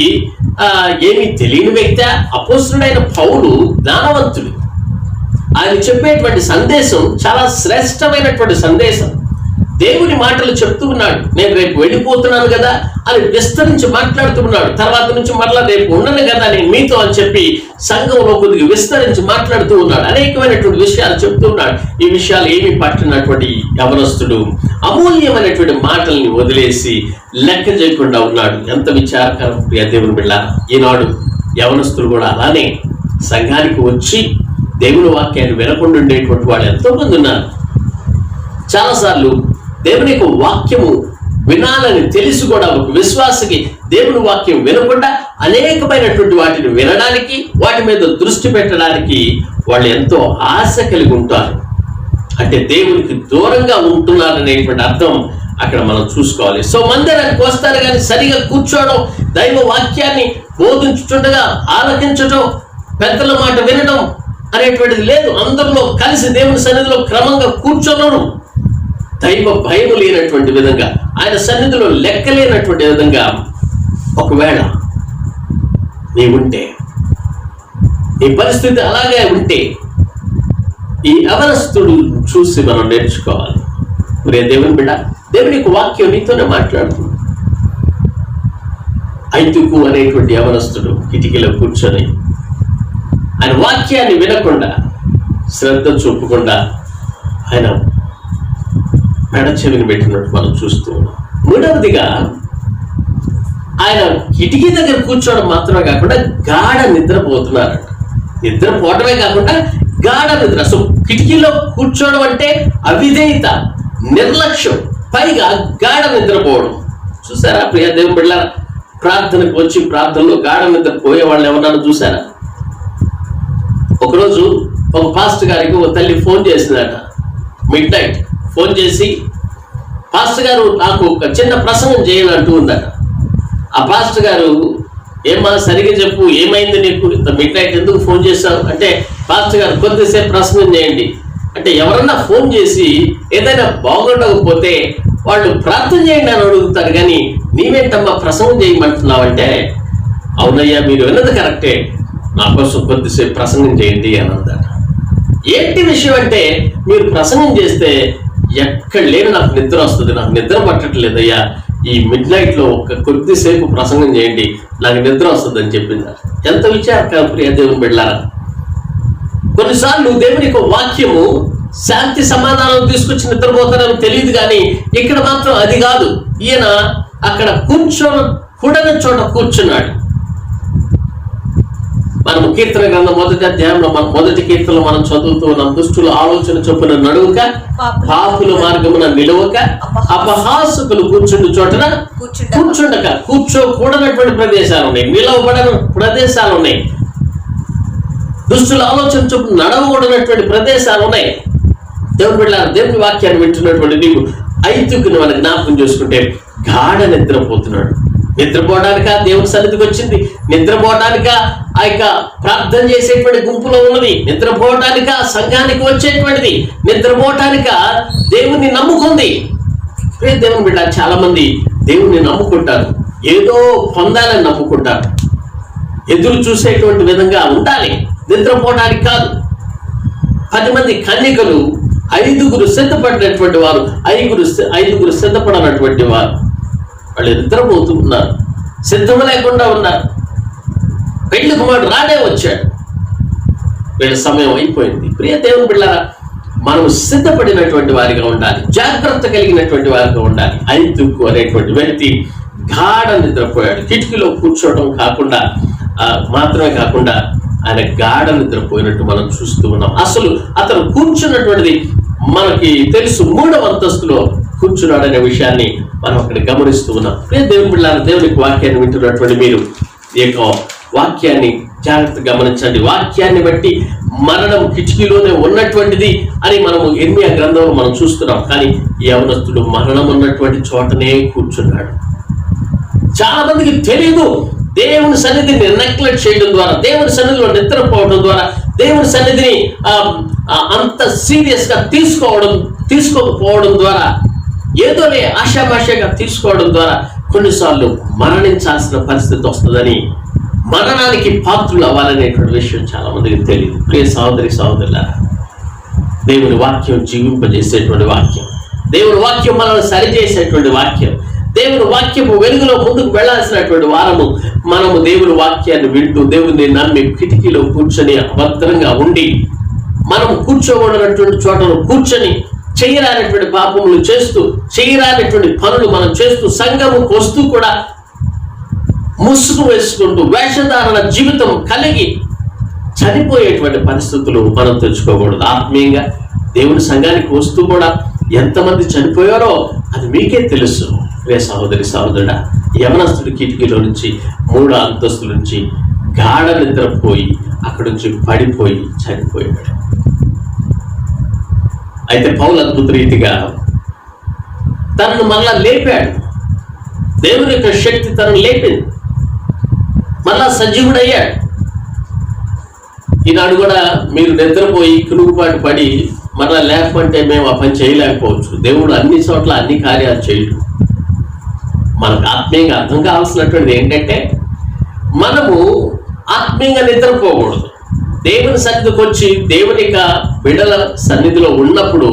ఏమీ తెలియని వ్యక్తి? అపోస్తలుడైన పౌలు జ్ఞానవంతుడు. ఆయన చెప్పేటువంటి సందేశం చాలా శ్రేష్టమైనటువంటి సందేశం. దేవుని మాటలు చెప్తూ ఉన్నాడు. నేను రేపు వెళ్ళిపోతున్నాను కదా అని విస్తరించి మాట్లాడుతూ ఉన్నాడు. తర్వాత నుంచి మరలా రేపు ఉండను కదా నేను మీతో అని చెప్పి సంఘంలో కొద్దిగా విస్తరించి మాట్లాడుతూ ఉన్నాడు. అనేకమైనటువంటి విషయాలు చెప్తూ ఉన్నాడు. ఈ విషయాలు ఏమి పట్టినటువంటి యవనస్తుడు అమూల్యమైనటువంటి మాటల్ని వదిలేసి లెక్క చేయకుండా ఉన్నాడు. ఎంత విచారకరం ప్రియ దేవుని బిడ్డ. ఈనాడు యవనస్తులు కూడా అలానే సంఘానికి వచ్చి దేవుని వాక్యాన్ని వినకుండా ఉండేటువంటి వాళ్ళు ఎంతో మంది ఉన్నారు. చాలాసార్లు దేవుని యొక్క వాక్యము వినాలని తెలిసి కూడా ఒక విశ్వాసకి దేవుని వాక్యం వినకుండా అనేకమైనటువంటి వాటిని వినడానికి, వాటి మీద దృష్టి పెట్టడానికి వాళ్ళు ఎంతో ఆశ కలిగి ఉంటారు. అంటే దేవునికి దూరంగా ఉంటున్నారనేటువంటి అర్థం అక్కడ మనం చూసుకోవాలి. సో మందిరానికి వస్తారు కానీ సరిగా కూర్చోవడం, దైవ వాక్యాన్ని బోధించుతుండగా ఆలకించడం, పెద్దల మాట వినడం అనేటువంటిది లేదు. అందరిలో కలిసి దేవుని సన్నిధిలో క్రమంగా కూర్చోవడం, దైవ భయం లేనటువంటి విధంగా, ఆయన సన్నిధిలో లెక్కలేనటువంటి విధంగా ఒకవేళ నీ ఉంటే, నీ పరిస్థితి అలాగే ఉంటే, ఈ యవనస్తుడు చూసి మనం నేర్చుకోవాలి. ప్రియ దేవుని బిడ్డ, దేవుని యొక్క వాక్యం నీతోనే మాట్లాడుతుంది. ఐతుకు అనేటువంటి యవనస్తుడు కిటికీలో కూర్చొని ఆయన వాక్యాన్ని వినకుండా, శ్రద్ధ చూపకుండా ఆయన మెడ చెవిని పెట్టినట్టు మనం చూస్తూ ఉన్నాం. మూడవదిగా ఆయన కిటికీ దగ్గర కూర్చోవడం మాత్రమే కాకుండా గాఢ నిద్రపోతున్నారట. నిద్రపోవటమే కాకుండా గాఢ నిద్ర. సో కిటికీలో కూర్చోవడం అంటే అవిధేయత, నిర్లక్ష్యం, పైగా గాఢ నిద్రపోవడం. చూసారా ప్రియ దేవుని బిడ్డలారా, ప్రార్థనకు వచ్చి ప్రార్థనలో గాఢ నిద్ర పోయే వాళ్ళు ఎవరన్నా చూసారా? ఒకరోజు ఒక పాస్టర్ గారికి ఒక తల్లి ఫోన్ చేసిందట. మిడ్ నైట్ ఫోన్ చేసి, పాస్టర్ గారు నాకు ఒక చిన్న ప్రసంగం చేయాలంటూ ఉందట. ఆ పాస్టర్ గారు, ఏమా సరిగ్గా చెప్పు, ఏమైంది నీకు, ఇంత మిడ్ నైట్ ఎందుకు ఫోన్ చేశావు అంటే, పాస్టర్ గారు కొద్దిసేపు ప్రసంగం చేయండి అంటే, ఎవరన్నా ఫోన్ చేసి ఏదైనా బాగుండకపోతే వాళ్ళు ప్రార్థన చేయండి అని అడుగుతారు, కానీ నీవేంటమ్మా ప్రసంగం చేయమంటున్నావు అంటే, అవునయ్యా మీరు విన్నది కరెక్టే, నా కోసం కొద్దిసేపు ప్రసంగం చేయండి అని అన్నాడు. ఏంటి విషయం అంటే, మీరు ప్రసంగం చేస్తే ఎక్కడ లేని నాకు నిద్ర వస్తుంది, నాకు నిద్ర పట్టట్లేదయ్యా, ఈ మిడ్ నైట్ లో ఒక కొద్దిసేపు ప్రసంగం చేయండి, నాకు నిద్ర వస్తుంది అని చెప్పింది. ఎంత విచారకరం ప్రియ దేవుని బిడ్డలారా. కొన్నిసార్లు దేవుని యొక్క వాక్యము శాంతి సమాధానం తీసుకొచ్చి నిద్రపోతారని తెలియదు, కానీ ఇక్కడ మాత్రం అది కాదు. ఈయన అక్కడ కూడని చోట కూర్చున్నాడు. మనం కీర్తన గ్రంథం 1వ అధ్యాయంలో మొదటి కీర్తనలో మనం చదువుతూ ఉన్నాం. దుష్టుల ఆలోచన చొప్పున నడువక, పాపుల మార్గమున నిలవక, అపహాసకులు కూర్చుండు చోటన కూర్చుండక. కూర్చోకూడనటువంటి ప్రదేశాలు ఉన్నాయి, నిలవబడని ప్రదేశాలు ఉన్నాయి, దుష్టుల ఆలోచన చొప్పున నడవకూడనటువంటి ప్రదేశాలు ఉన్నాయి. దేవుని బిడ్డలారా, దేవుని వాక్యాన్ని వింటున్నటువంటి నీవు ఐతుకుని మన జ్ఞాపకం చేసుకుంటే గాఢ నిద్రపోతున్నాడు. నిద్రపోవడానిక దేవుని సన్నిధికి వచ్చింది, నిద్రపోవడానిక ఆ యొక్క ప్రార్థన చేసేటువంటి గుంపులో ఉన్నది, నిద్రపోవడానిక సంఘానికి వచ్చేటువంటిది, నిద్రపోవటానిక దేవుణ్ణి నమ్ముకుంది. దేవుని బిడ్డ, చాలా మంది దేవుణ్ణి నమ్ముకుంటారు, ఏదో పొందాలని నమ్ముకుంటారు. ఎదురు చూసేటువంటి విధంగా ఉండాలి, నిద్రపోవడానికి కాదు. 10 మంది కన్యకలు 5 సిద్ధపడినటువంటి వారు, 5 సిద్ధపడనటువంటి వారు. వాళ్ళు నిద్రపోతూ ఉన్నారు, సిద్ధం లేకుండా ఉన్నారు. పెళ్లి కుమారుడు రానే వచ్చాడు, వీళ్ళ సమయం అయిపోయింది. ప్రియ దేవుని బిడ్డలారా, మనం సిద్ధపడినటువంటి వారిగా ఉండాలి, జాగ్రత్త కలిగినటువంటి వారిగా ఉండాలి. ఐతుక్కు అనేటువంటి వ్యక్తి గాఢ నిద్రపోయాడు. కిటికీలో కూర్చోవడం మాత్రమే కాకుండా ఆయన గాఢ నిద్రపోయినట్టు మనం చూస్తూ ఉన్నాం. అసలు అతను కూర్చున్నటువంటిది మనకి తెలుసు, 3వ అంతస్తులో కూర్చున్నాడనే విషయాన్ని మనం అక్కడ గమనిస్తూ ఉన్నాం. దేవుని బిడ్డలారా, దేవునికి వాక్యాన్ని వింటున్నటువంటి మీరు ఈ యొక్క వాక్యాన్ని జాగ్రత్తగా గమనించండి. వాక్యాన్ని బట్టి మరణం కిటికీలోనే ఉన్నటువంటిది అని మనము ఇర్మియా గ్రంథంలో మనం చూస్తున్నాం. కానీ యవనస్తుడు మరణం ఉన్నటువంటి చోటనే కూర్చున్నాడు. చాలా మందికి తెలియదు. దేవుని సన్నిధిని నెగ్లెక్ట్ చేయడం ద్వారా, దేవుని సన్నిధిలో నిద్రపోవడం ద్వారా, దేవుని సన్నిధిని అంత సీరియస్ గా తీసుకోకపోవడం ద్వారా, ఏదోలే ఆశాభాషగా తీసుకోవడం ద్వారా కొన్నిసార్లు మరణించాల్సిన పరిస్థితి వస్తుందని, మరణానికి పాత్రులు అవ్వాలనేటువంటి విషయం చాలా మందికి తెలియదు. ప్రియ సహోదరి సహోదరులారా, దేవుని వాక్యం జీవింపజేసేటువంటి వాక్యం, దేవుని వాక్యం మనల్ని సరిచేసేటువంటి వాక్యం, దేవుని వాక్యము వెలుగులో ముందుకు వెళ్లాల్సినటువంటి వారము మనము దేవుని వాక్యాన్ని వింటూ, దేవుని నమ్మి కిటికీలో కూర్చొని అభద్రంగా ఉండి, మనము కూర్చోకూడనటువంటి చోటను కూర్చొని చేయరానటువంటి పాపములు చేస్తూ, చేయరానటువంటి పనులు మనం చేస్తూ, సంఘముకు వస్తూ కూడా ముసుగు వేసుకుంటూ వేషధారణ జీవితం కలిగి చనిపోయేటువంటి పరిస్థితులు మనం తెచ్చుకోకూడదు. ఆత్మీయంగా దేవుని సంఘానికి వస్తూ కూడా ఎంతమంది చనిపోయారో అది మీకే తెలుసు. రే సహోదరి సహోదరుడా, యవనస్తుడి కిటికీలో నుంచి 3వ అంతస్తు నుంచి గాఢ నిద్రపోయి అక్కడి నుంచి పడిపోయి చనిపోయాడు. అయితే పౌలు అద్భుత రీతిగా తనను మళ్ళా లేపాడు. దేవుని యొక్క శక్తి తనను లేపింది, మళ్ళా సజీవుడయ్యాడు. ఈనాడు కూడా మీరు నిద్రపోయి కునుగుపాటు పడి మరలా లేకపోతే మేము ఆ పని చేయలేకపోవచ్చు. దేవుడు అన్ని చోట్ల అన్ని కార్యాలు చేయడు. మనకు ఆత్మీయంగా అర్థం కావాల్సినటువంటిది ఏంటంటే, మనము ఆత్మీయంగా నిద్రపోకూడదు. దేవుని సన్నిధికి వచ్చి దేవుని యొక్క బిడ్డల సన్నిధిలో ఉన్నప్పుడు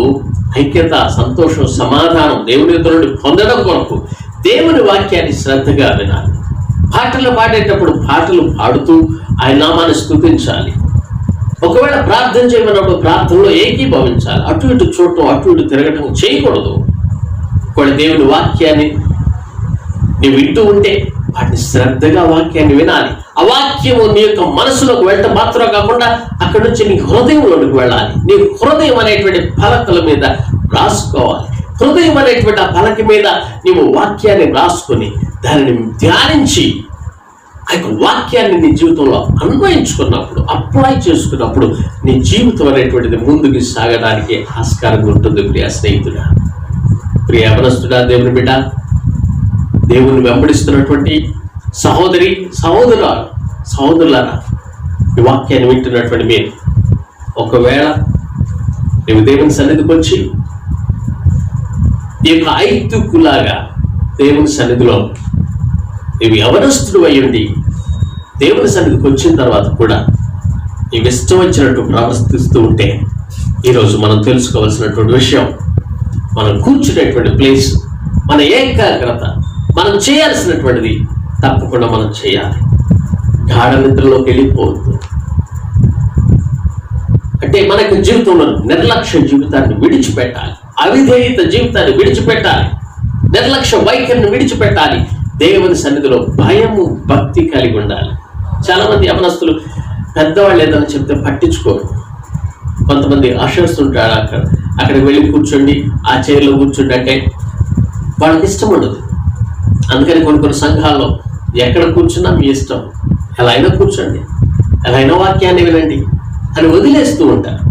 ఐక్యత, సంతోషం, సమాధానం దేవుని ఎదురు పొందడం కొరకు దేవుని వాక్యాన్ని శ్రద్ధగా వినాలి. పాటలు పాడేటప్పుడు పాటలు పాడుతూ ఆయన నామాన్ని స్తుతించాలి. ఒకవేళ ప్రార్థన చేయమన్నప్పుడు ప్రార్థనలో ఏకీభవించాలి. అటు ఇటు చూడటం, అటు ఇటు తిరగటం చేయకూడదు. ఒకవేళ దేవుని వాక్యాన్ని నీవు వింటూ ఉంటే వాటిని శ్రద్ధగా వాక్యాన్ని వినాలి. ఆ వాక్యము నీ యొక్క మనసులోకి వెళ్ళటం మాత్రం కాకుండా అక్కడి నుంచి నీ హృదయంలోనికి వెళ్ళాలి. నీ హృదయం అనేటువంటి పలకల మీద రాసుకోవాలి. హృదయం అనేటువంటి ఆ పలక మీద నీవు వాక్యాన్ని రాసుకొని దానిని ధ్యానించి ఆ యొక్క వాక్యాన్ని నీ జీవితంలో అన్వయించుకున్నప్పుడు, అప్లై చేసుకున్నప్పుడు నీ జీవితం అనేటువంటిది ముందుకు సాగడానికి ఆస్కారంగా ఉంటుంది. ప్రియ స్నేహితుడా, ప్రియ యవనస్తుడా, దేవుని బిడ్డ, దేవుని వెంబడిస్తున్నటువంటి సహోదరి సహోదరులారా, ఈ వాక్యాన్ని వింటున్నటువంటి మీరు ఒకవేళ నీవు దేవుని సన్నిధికి వచ్చి ఈ యొక్క ఐతుక్కులాగా దేవుని సన్నిధిలో నీవు యవనస్తుడు అయ్యుండి దేవుని సన్నిధికి వచ్చిన తర్వాత కూడా నీవు ఇష్టం వచ్చినట్టు ప్రవర్తిస్తూ ఉంటే, ఈరోజు మనం తెలుసుకోవాల్సినటువంటి విషయం, మనం కూర్చునేటువంటి ప్లేస్, మన ఏకాగ్రత, మనం చేయాల్సినటువంటిది తప్పకుండా మనం చేయాలి. గాఢ నిద్రలోకి వెళ్ళిపోవద్దు. అంటే మనకు జీవితంలో నిర్లక్ష్య జీవితాన్ని విడిచిపెట్టాలి, అవిధేయత జీవితాన్ని విడిచిపెట్టాలి, నిర్లక్ష్య వైఖరిని విడిచిపెట్టాలి. దేవుని సన్నిధిలో భయము, భక్తి కలిగి ఉండాలి. చాలా మంది యవనస్తులు పెద్దవాళ్ళు ఏదైనా చెప్తే పట్టించుకోరు. కొంతమంది ఆశిస్తుంటారు, అక్కడికి వెళ్ళి కూర్చోండి, ఆ చైర్లో కూర్చోండి అంటే వాళ్ళకి ఇష్టం ఉండదు. అందుకని కొన్ని సంఘాల్లో ఎక్కడ కూర్చున్నా మీ ఇష్టం, ఎలా అయినా కూర్చోండి, ఎలా అయినా వాక్యాన్ని వినండి అని వదిలేస్తూ ఉంటారు.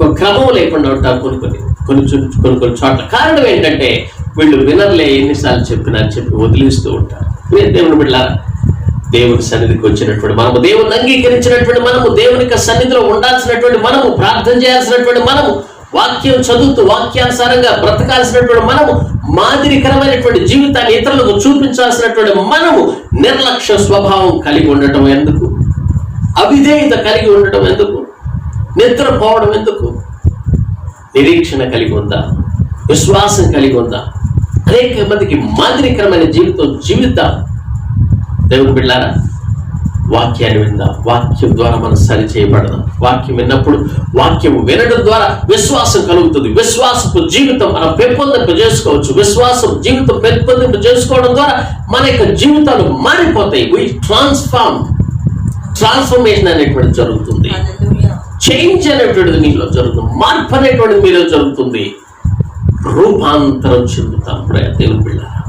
ఒక క్రమం లేకుండా ఉంటారు కొన్ని చోట్ల. కారణం ఏంటంటే వీళ్ళు వినర్లే, ఎన్నిసార్లు చెప్పి వదిలేస్తూ ఉంటారు. దేవుని బిడ్డలారా, దేవుని సన్నిధికి వచ్చినటువంటి మనము, దేవుని అంగీకరించినటువంటి మనము, దేవుని యొక్క సన్నిధిలో ఉండాల్సినటువంటి మనము, ప్రార్థన చేయాల్సినటువంటి మనము, వాక్యం చదువుతూ వాక్యానుసారంగా బ్రతకాల్సినటువంటి మనము, మాదిరికరమైనటువంటి జీవితాన్ని ఇతరులకు చూపించాల్సినటువంటి మనము నిర్లక్ష్య స్వభావం కలిగి ఉండటం ఎందుకు? అవిధేయత కలిగి ఉండటం ఎందుకు? నిద్రపోవడం ఎందుకు? నిరీక్షణ కలిగి ఉందా? విశ్వాసం కలిగి ఉందా? అనేక మందికి మాదిరికరమైన జీవితం జీవిద్దాం. దేవుని బిడ్డలారా, వాక్యాన్ని విందాం. వాక్యం ద్వారా మనం సరి చేయబడదాం. వాక్యం విన్నప్పుడు, వాక్యం వినడం ద్వారా విశ్వాసం కలుగుతుంది. విశ్వాసపు జీవితం మనం పెంపొందింప చేసుకోవచ్చు. విశ్వాసం జీవితం పెంపొందింప చేసుకోవడం ద్వారా మన యొక్క జీవితాలు మారిపోతాయి. ట్రాన్స్ఫర్మేషన్ అనేటువంటిది జరుగుతుంది. చేంజ్ అనేటువంటిది మీలో జరుగుతుంది. మార్పు అనేటువంటిది మీలో జరుగుతుంది. రూపాంతరం చెందుతాం. దేవుని బిడ్డలారా,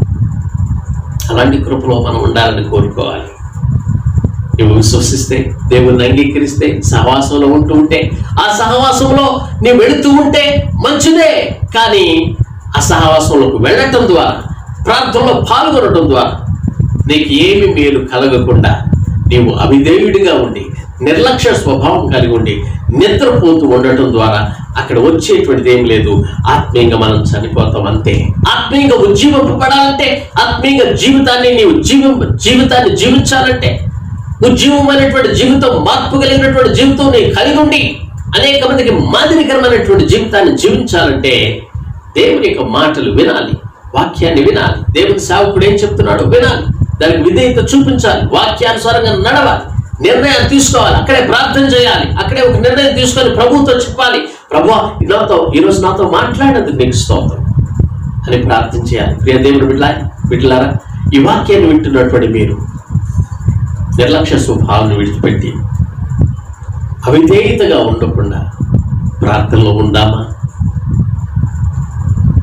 అలాంటి కృపలో మనం ఉండాలని కోరుకోవాలి. నువ్వు విశ్వసిస్తే, దేవుణ్ణి అంగీకరిస్తే, సహవాసంలో ఉంటూ ఉంటే, ఆ సహవాసంలో నీవు వెళుతూ ఉంటే మంచిదే. కానీ ఆ సహవాసంలోకి వెళ్ళటం ద్వారా, ప్రార్థనలో పాల్గొనడం ద్వారా నీకు ఏమి మేలు కలగకుండా నీవు అవిధేయుడిగా ఉండి, నిర్లక్ష్య స్వభావం కలిగి ఉండి, నిద్రపోతూ ఉండటం ద్వారా అక్కడ వచ్చేటువంటిది ఏం లేదు. ఆత్మీయంగా మనం చనిపోతాం అంతే. ఆత్మీయంగా ఉజ్జీవింపబడాలంటే, ఆత్మీయంగా జీవితాన్ని నీవు జీవితాన్ని జీవించాలంటే, ఉజ్జీవమైనటువంటి జీవితం, మార్పు కలిగినటువంటి జీవితం నీవు కలిగి ఉండి అనేక మందికి మాదిరికరమైనటువంటి జీవితాన్ని జీవించాలంటే దేవుని యొక్క మాటలు వినాలి, వాక్యాన్ని వినాలి. దేవుని సేవకుడు ఏం చెప్తున్నాడో వినాలి, దానికి విధేయత చూపించాలి, వాక్యానుసారంగా నడవాలి, నిర్ణయాలు తీసుకోవాలి, అక్కడే ప్రార్థన చేయాలి, అక్కడే ఒక నిర్ణయం తీసుకొని ప్రభువుతో చెప్పాలి, ప్రభువా ఈరోజు నాతో మాట్లాడేందుకు నీకు స్తోత్రం అని ప్రార్థన చేయాలి. ప్రియ దేవుని బిడ్డలారా, ఈ వాక్యాన్ని వింటున్నటువంటి మీరు నిర్లక్ష్య స్వభావాన్ని విడిచిపెట్టి అవిధేయతగా ఉండకుండా ప్రార్థనలో ఉందామా?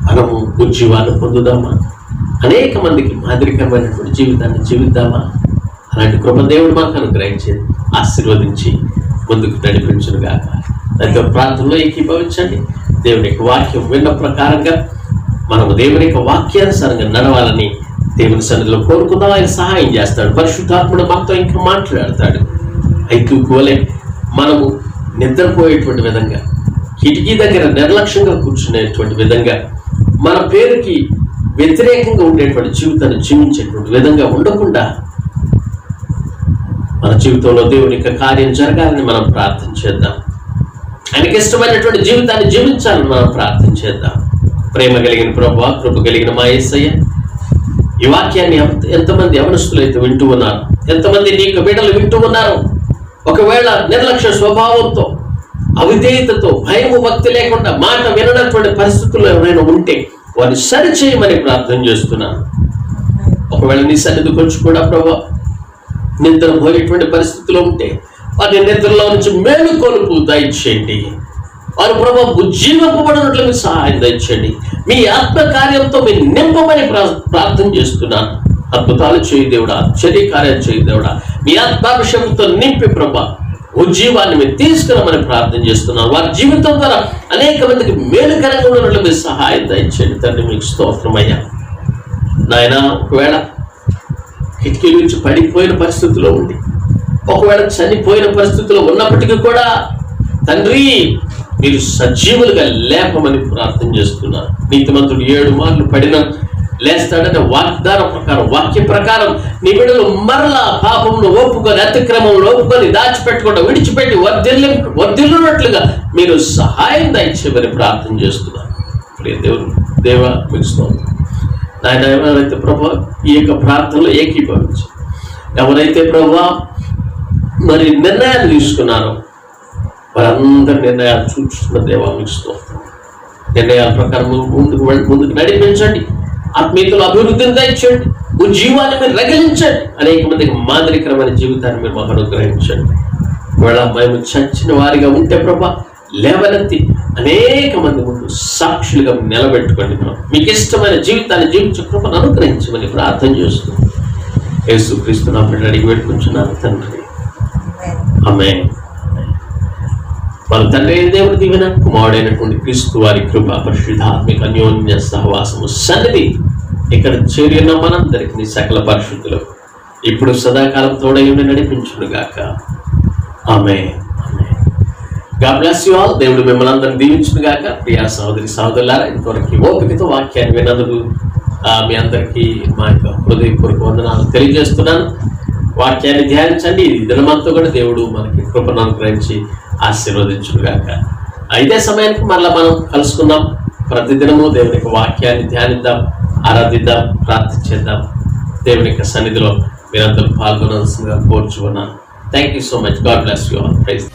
మనము ఉజ్జీవాన్ని పొందుదామా? అనేక మందికి మాదిరికరమైనటువంటి జీవితాన్ని జీవిద్దామా? అలాంటి కృప దేవుడు మాకు అనుగ్రహించి ఆశీర్వదించి ముందుకు నడిపించునుగాక. దాంతో ప్రార్థనలో ఏకీభవించండి. దేవుని యొక్క వాక్యం విన్న ప్రకారంగా మనము దేవుని యొక్క వాక్యానుసారంగా నడవాలని దేవుని సన్నిధిలో కోరుకుందాం. ఆయన సహాయం చేస్తాడు. పరిశుద్ధాత్ముడు మనతో ఇంకా మాట్లాడతాడు. అయితే మనము నిద్రపోయేటువంటి విధంగా, కిటికీ దగ్గర నిర్లక్ష్యంగా కూర్చునేటువంటి విధంగా, మన పేరుకి వ్యతిరేకంగా ఉండేటువంటి జీవితాన్ని జీవించేటువంటి విధంగా ఉండకుండా మన జీవితంలో దేవుని యొక్క కార్యం జరగాలని మనం ప్రార్థన చేద్దాం. ఆయనకి ఇష్టమైనటువంటి జీవితాన్ని జీవించాలని మనం ప్రార్థన చేద్దాం. ప్రేమ కలిగిన ప్రభువా, కృప కలిగిన మా యేసయ్య, ఈ వాక్యాన్ని ఎంతమంది యవనస్తులు అయితే వింటూ ఉన్నారు, ఎంతమంది నీకు బిడ్డలు వింటూ ఉన్నారు, ఒకవేళ నిర్లక్ష్య స్వభావంతో, అవిధేయతతో, భయము భక్తి లేకుండా మాట విననటువంటి పరిస్థితుల్లో ఎవరైనా ఉంటే వారిని సరిచేయమని ప్రార్థన చేస్తున్నాను. ఒకవేళ నీ సన్నిధికి వచ్చి కూడా ప్రభు నిద్రపోయేటువంటి పరిస్థితిలో ఉంటే వారి నిద్రలో నుంచి మేలుకొలుపు దయచేయండి. వారు ప్రభు ఉజ్జీవింపబడినట్లు మీ సహాయం దయచేయండి. మీ ఆత్మ కార్యంతో మీరు నింపమని ప్రార్థన చేస్తున్నాను. అద్భుతాలు చేయి దేవుడా, ఆశ్చర్య కార్యాలు చేయి దేవుడా. మీ ఆత్మాభిషేకంతో నింపి ప్రభు ఉజ్జీవాన్ని మీరు తీసుకురమని ప్రార్థన చేస్తున్నాను. వారి జీవితం ద్వారా అనేక మందికి మేలుకరంగా ఉన్నట్లు మీరు సహాయం దయచేయండి. తండ్రి మీకు స్తోత్రమయ్యా. నాయన, ఒకవేళ కిటికీ నుంచి పడిపోయిన పరిస్థితిలో ఉండి, ఒకవేళ చనిపోయిన పరిస్థితిలో ఉన్నప్పటికీ కూడా తండ్రి మీరు సజీవులుగా లేపమని ప్రార్థన చేస్తున్నారు. నీతిమంతుడు 7 మార్లు పడిన లేస్తాడనే వాగ్దానం ప్రకారం, వాక్య ప్రకారం నీ బిడ్డలు మరలా పాపంలో ఒప్పుకొని, అతిక్రమంలో ఒప్పుకొని, దాచిపెట్టకుండా విడిచిపెట్టి వర్ధిల్లున్నట్లుగా మీరు సహాయం దయచేయమని ప్రార్థన చేస్తున్నారు. దేవా మీకు స్తోత్రం. నాయన, ఎవరైతే ప్రభు ఈ యొక్క ప్రార్థనలో ఏకీభవించి, ఎవరైతే ప్రభు మరి నిర్ణయాలు తీసుకున్నారో వారందరి నిర్ణయాలు చూస్తున్న దేవా మీకు స్తోత్రం. నిర్ణయాల ప్రకారం ముందుకు నడిపించండి. ఆత్మీయతలో అభివృద్ధిని దయచేయండి. ఉజ్జీవాన్ని మీరు రగిలించండి. అనేక మందికి మాదిరికరమైన జీవితాన్ని మీరు మాకు అనుగ్రహించండి. ఒకవేళ మేము చచ్చిన వారిగా ఉంటే ప్రభా లేవనెత్తి అనేక మంది ముందు సాక్షులుగా నిలబెట్టుకోండి. మీకు ఇష్టమైన జీవితాన్ని జీవించే కృపను అనుగ్రహించమని ప్రార్థన చేస్తున్నాం. యేసుక్రీస్తు నామమున అడిగి పెట్టుకుంటున్నాను తండ్రి. ఆమేన్. మన తండ్రి అయిన దేవుని దీవెన, కుమారుడైనటువంటి క్రీస్తు వారి కృప, పరిశుద్ధాత్మిక అన్యోన్య సహవాసము సన్నిధి ఇక్కడ చేరి ఉన్న మనందరికీ సకల పరిశుద్ధులకు ఇప్పుడు సదాకాలం తోడై ఉండి నడిపించునుగాక. Amen. God bless you all. దేవుడు మిమ్మల్ని అందరిని దీవించును గాక. ప్రియా సహోదరి సహోదరులారా, ఇంతవరకు ఓపికతో వాక్యాన్ని విన్నందుకు మీ అందరికీ మా యొక్క హృదయపూర్వక వందనాలు తెలియజేస్తున్నాను. వాక్యాన్ని ధ్యానించండి. ఈ దినమంతా కూడా దేవుడు మనకి కృపను అనుగ్రహించి ఆశీర్వదించును గాక. ఇదే సమయానికి మరలా మనం కలుసుకుందాం. ప్రతిదినము దేవుని యొక్క వాక్యాన్ని ధ్యానిద్దాం, ఆరాధిద్దాం, ప్రార్థించేద్దాం. దేవుని యొక్క సన్నిధిలో మీరందరూ పాల్గొనాల్సిందిగా కోరుచున్నాను. Thank you so much. God bless you all. Praise.